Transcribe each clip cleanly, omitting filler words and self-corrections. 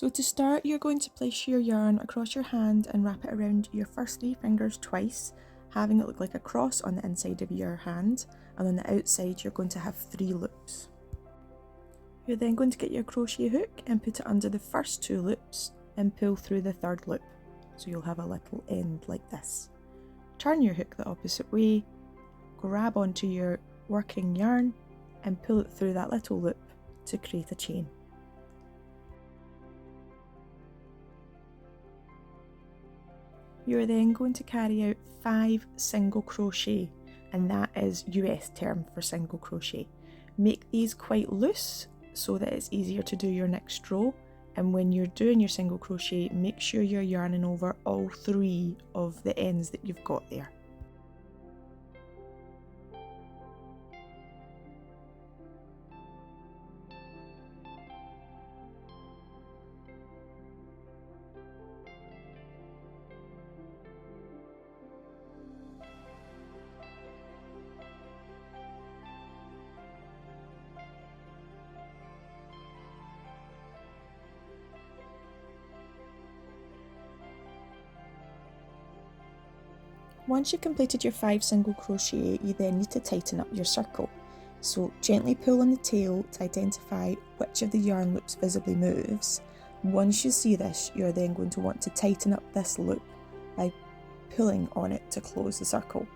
So to start, you're going to place your yarn across your hand and wrap it around your first 3 fingers twice, having it look like a cross on the inside of your hand, and on the outside you're going to have 3 loops. You're then going to get your crochet hook and put it under the first 2 loops and pull through the 3rd loop, so you'll have a little end like this. Turn your hook the opposite way, grab onto your working yarn and pull it through that little loop to create a chain. You're then going to carry out 5 single crochet, and that is US term for single crochet. Make these quite loose so that it's easier to do your next row, and when you're doing your single crochet, make sure you're yarning over all 3 of the ends that you've got there. Once you've completed your 5 single crochet, you then need to tighten up your circle. So gently pull on the tail to identify which of the yarn loops visibly moves. Once you see this, you're then going to want to tighten up this loop by pulling on it to close the circle.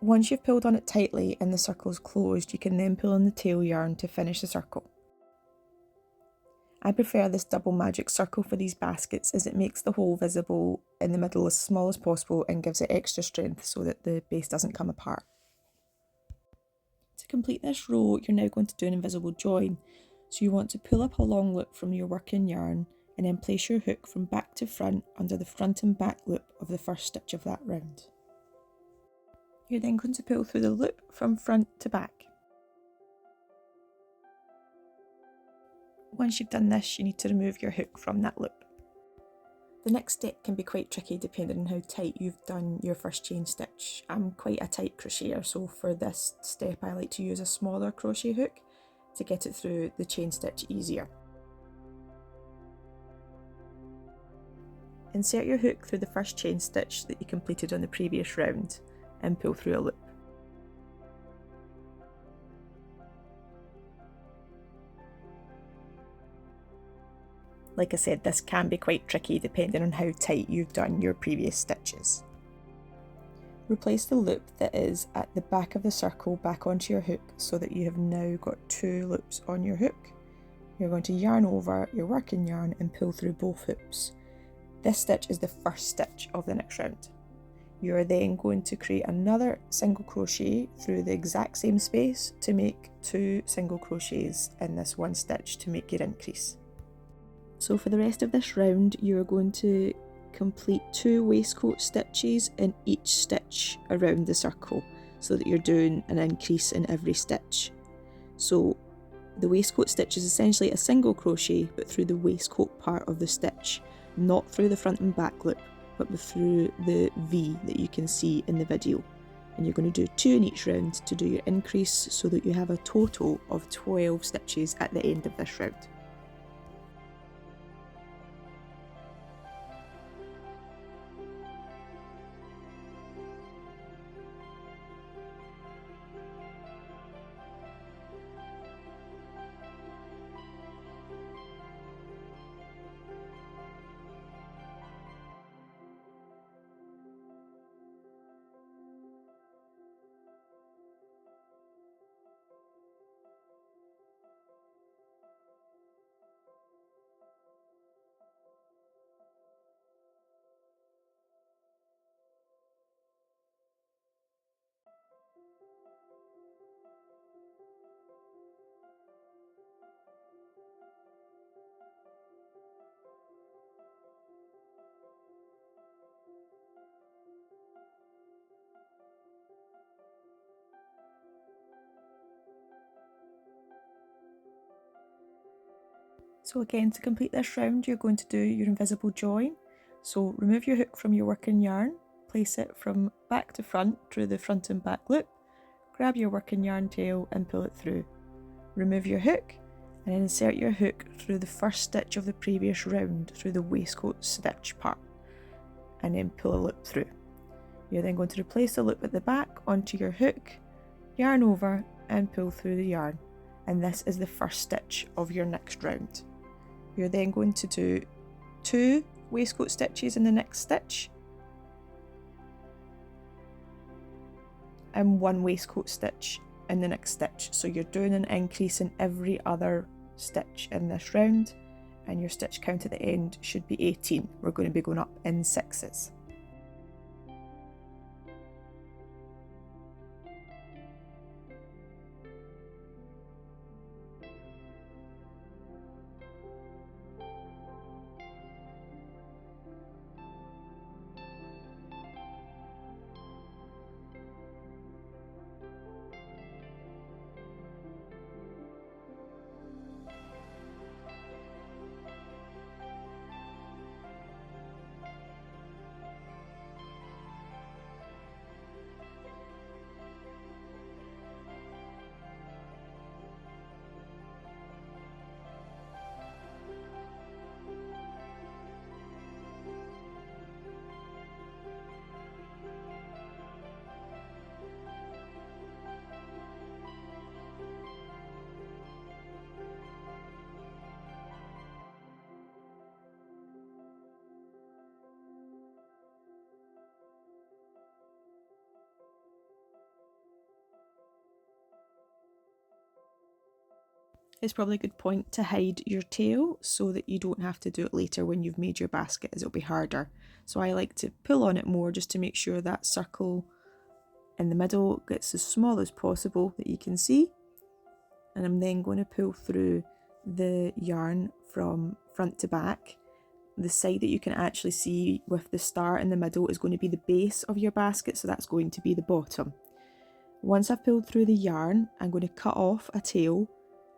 Once you've pulled on it tightly and the circle's closed, you can then pull on the tail yarn to finish the circle. I prefer this double magic circle for these baskets as it makes the hole visible in the middle as small as possible and gives it extra strength so that the base doesn't come apart. To complete this row, you're now going to do an invisible join. So you want to pull up a long loop from your working yarn and then place your hook from back to front under the front and back loop of the first stitch of that round. You're then going to pull through the loop from front to back. Once you've done this, you need to remove your hook from that loop. The next step can be quite tricky depending on how tight you've done your first chain stitch. I'm quite a tight crocheter, so for this step I like to use a smaller crochet hook to get it through the chain stitch easier. Insert your hook through the first chain stitch that you completed on the previous round and pull through a loop. Like I said, this can be quite tricky depending on how tight you've done your previous stitches. Replace the loop that is at the back of the circle back onto your hook so that you have now got 2 loops on your hook. You're going to yarn over your working yarn and pull through both hoops. This stitch is the first stitch of the next round. You are then going to create another single crochet through the exact same space to make 2 single crochets in this one stitch to make your increase. So for the rest of this round, you're going to complete 2 waistcoat stitches in each stitch around the circle so that you're doing an increase in every stitch. So the waistcoat stitch is essentially a single crochet but through the waistcoat part of the stitch, not through the front and back loop, but through the V that you can see in the video. And you're going to do 2 in each round to do your increase so that you have a total of 12 stitches at the end of this round. So again, to complete this round, you're going to do your invisible join. So remove your hook from your working yarn, place it from back to front through the front and back loop, grab your working yarn tail and pull it through. Remove your hook and then insert your hook through the first stitch of the previous round through the waistcoat stitch part, and then pull a loop through. You're then going to replace the loop at the back onto your hook, yarn over and pull through the yarn, and this is the first stitch of your next round. You're then going to do 2 waistcoat stitches in the next stitch and 1 waistcoat stitch in the next stitch. So you're doing an increase in every other stitch in this round, and your stitch count at the end should be 18. We're going to be going up in 6s. It's probably a good point to hide your tail so that you don't have to do it later when you've made your basket, as it'll be harder. So I like to pull on it more just to make sure that circle in the middle gets as small as possible that you can see. And I'm then going to pull through the yarn from front to back. The side that you can actually see with the star in the middle is going to be the base of your basket, so that's going to be the bottom. Once I've pulled through the yarn, I'm going to cut off a tail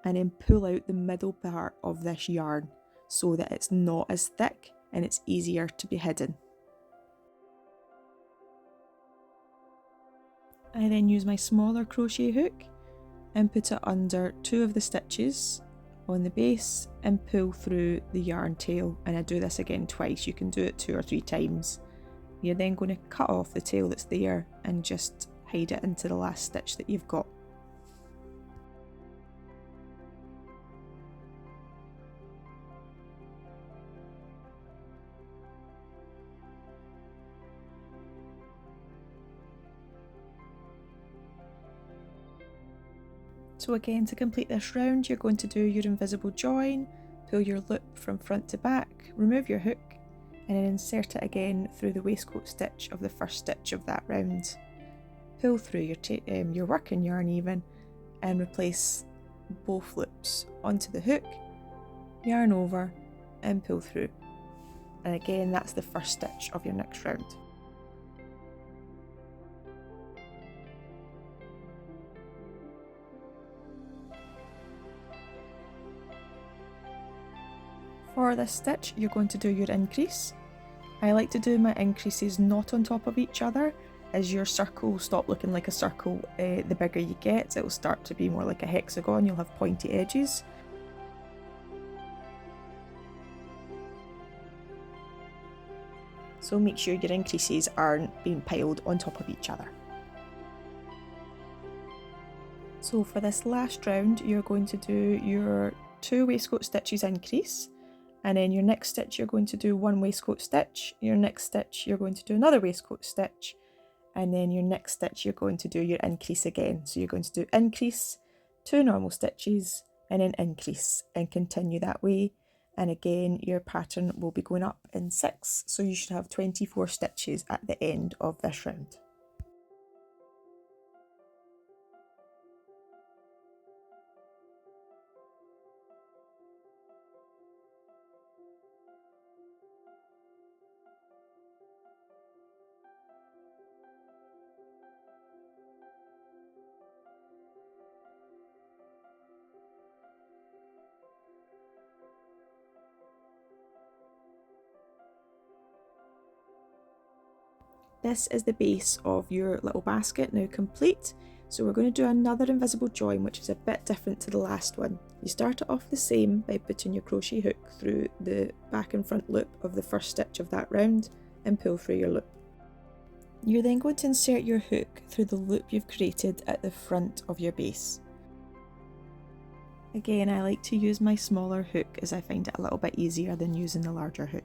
and then pull out the middle part of this yarn so that it's not as thick and it's easier to be hidden. I then use my smaller crochet hook and put it under 2 of the stitches on the base and pull through the yarn tail, and I do this again twice. You can do it 2 or 3 times. You're then going to cut off the tail that's there and just hide it into the last stitch that you've got. So again, to complete this round, you're going to do your invisible join, pull your loop from front to back, remove your hook, and then insert it again through the waistcoat stitch of the first stitch of that round. Pull through your working yarn even, and replace both loops onto the hook, yarn over, and pull through. And again, that's the first stitch of your next round. For this stitch, you're going to do your increase. I like to do my increases not on top of each other, as your circle will stop looking like a circle. The bigger you get, it will start to be more like a hexagon. You'll have pointy edges. So make sure your increases aren't being piled on top of each other. So for this last round, you're going to do your 2 waistcoat stitches increase, and then your next stitch you're going to do 1 waistcoat stitch, your next stitch you're going to do another waistcoat stitch, and then your next stitch you're going to do your increase again. So you're going to do increase, 2 normal stitches, and then increase, and continue that way. And again, your pattern will be going up in 6, so you should have 24 stitches at the end of this round. This is the base of your little basket now complete. So we're going to do another invisible join, which is a bit different to the last one. You start it off the same by putting your crochet hook through the back and front loop of the first stitch of that round and pull through your loop. You're then going to insert your hook through the loop you've created at the front of your base. Again, I like to use my smaller hook as I find it a little bit easier than using the larger hook.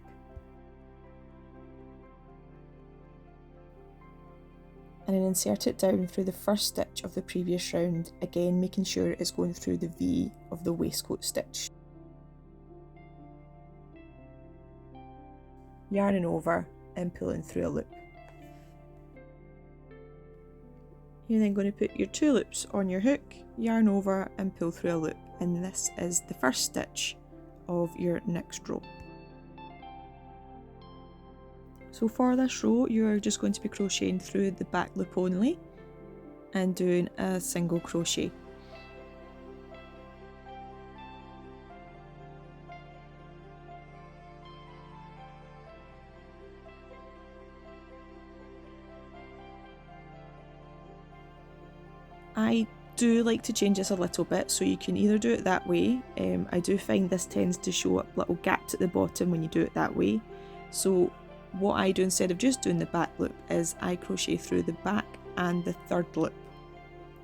And then insert it down through the first stitch of the previous round, again making sure it's going through the V of the waistcoat stitch. Yarning over and pulling through a loop. You're then going to put your 2 loops on your hook, yarn over and pull through a loop, and this is the first stitch of your next row. So for this row, you're just going to be crocheting through the back loop only and doing a single crochet. I do like to change this a little bit, so you can either do it that way. I do find this tends to show up little gaps at the bottom when you do it that way. So what I do instead of just doing the back loop is I crochet through the back and the 3rd loop.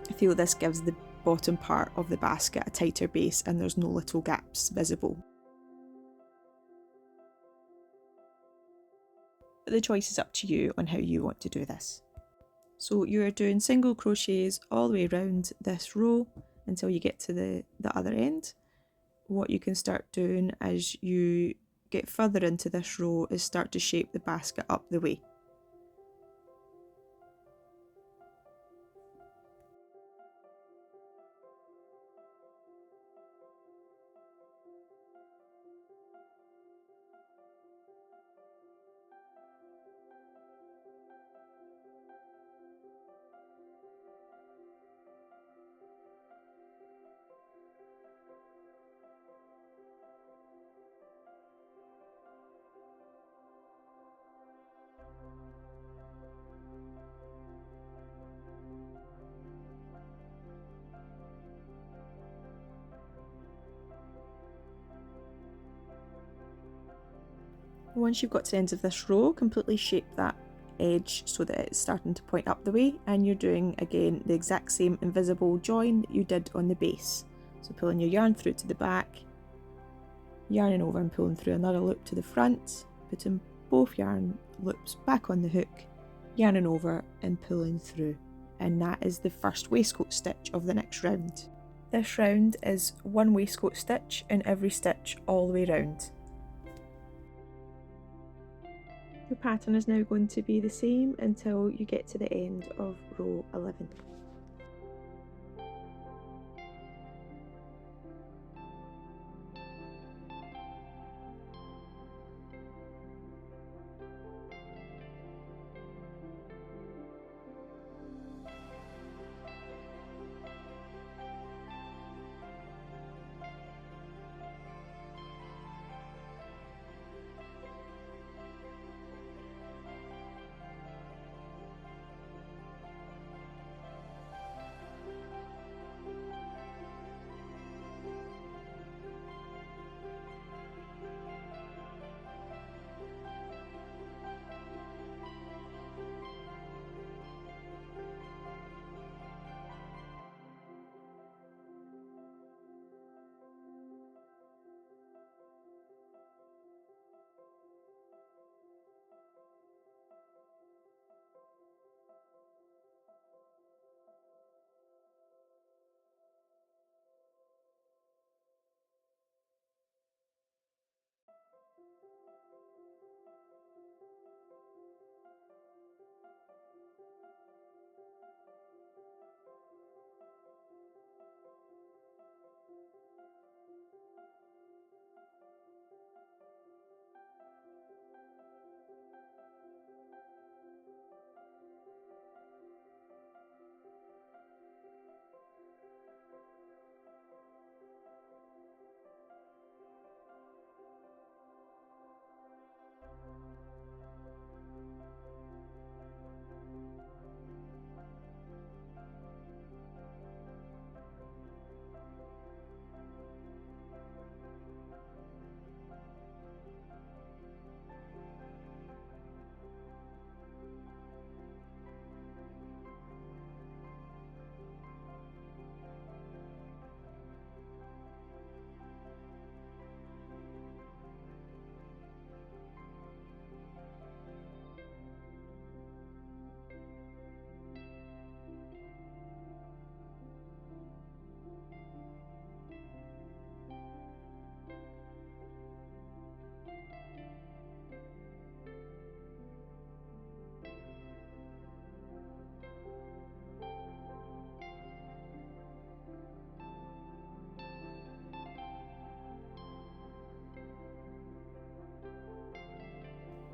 I feel this gives the bottom part of the basket a tighter base and there's no little gaps visible. But the choice is up to you on how you want to do this. So you're doing single crochets all the way around this row until you get to the other end. What you can start doing as you get further into this row is start to shape the basket up the way. Once you've got to the ends of this row, completely shape that edge so that it's starting to point up the way, and you're doing again the exact same invisible join that you did on the base. So pulling your yarn through to the back, yarning over and pulling through another loop to the front, putting both yarn loops back on the hook, yarning over and pulling through, and that is the first waistcoat stitch of the next round. This round is 1 waistcoat stitch in every stitch all the way round. Your pattern is now going to be the same until you get to the end of row 11.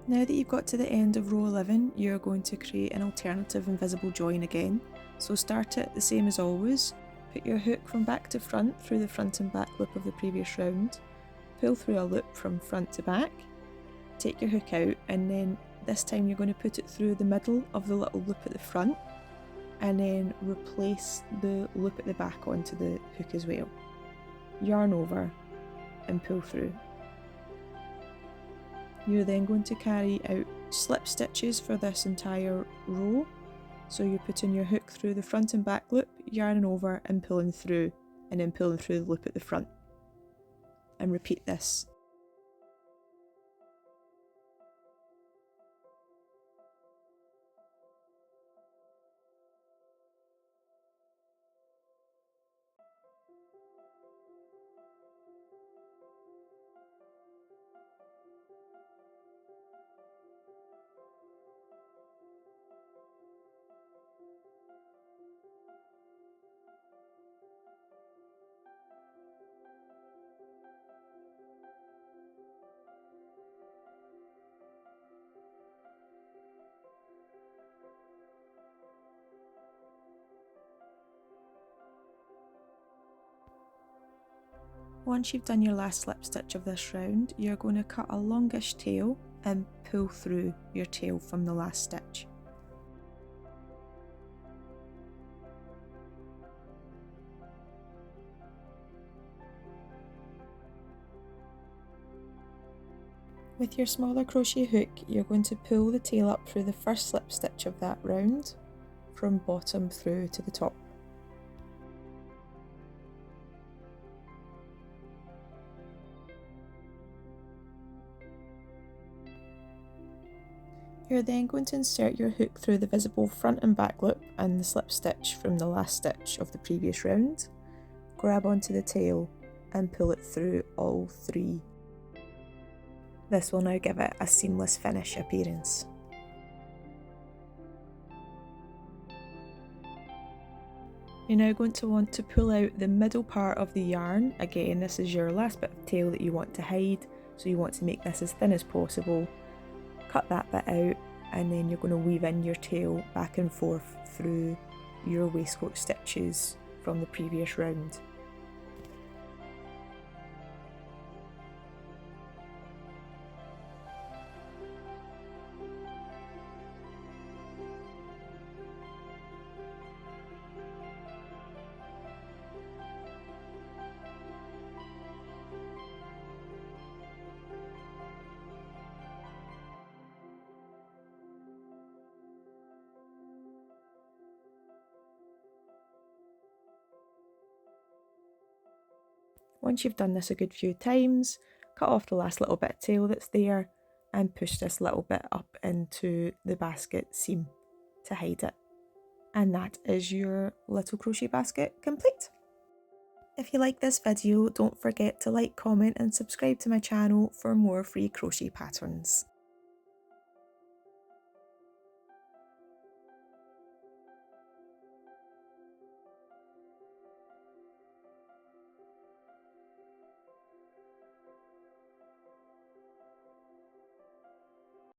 Now that you've got to the end of row 11, you're going to create an alternative invisible join again. So start it the same as always, put your hook from back to front through the front and back loop of the previous round, pull through a loop from front to back, take your hook out, and then this time you're going to put it through the middle of the little loop at the front, and then replace the loop at the back onto the hook as well. Yarn over and pull through. You're then going to carry out slip stitches for this entire row. So you're putting your hook through the front and back loop, yarning over and pulling through, and then pulling through the loop at the front. And repeat this. Once you've done your last slip stitch of this round, you're going to cut a longish tail and pull through your tail from the last stitch. With your smaller crochet hook, you're going to pull the tail up through the first slip stitch of that round, from bottom through to the top. You're then going to insert your hook through the visible front and back loop and the slip stitch from the last stitch of the previous round, grab onto the tail and pull it through all three. This will now give it a seamless finish appearance. You're now going to want to pull out the middle part of the yarn. Again, this is your last bit of tail that you want to hide, so you want to make this as thin as possible. Cut that bit out, and then you're going to weave in your tail back and forth through your waistcoat stitches from the previous round. Once you've done this a good few times, cut off the last little bit of tail that's there and push this little bit up into the basket seam to hide it. And that is your little crochet basket complete. If you like this video, don't forget to like, comment and subscribe to my channel for more free crochet patterns.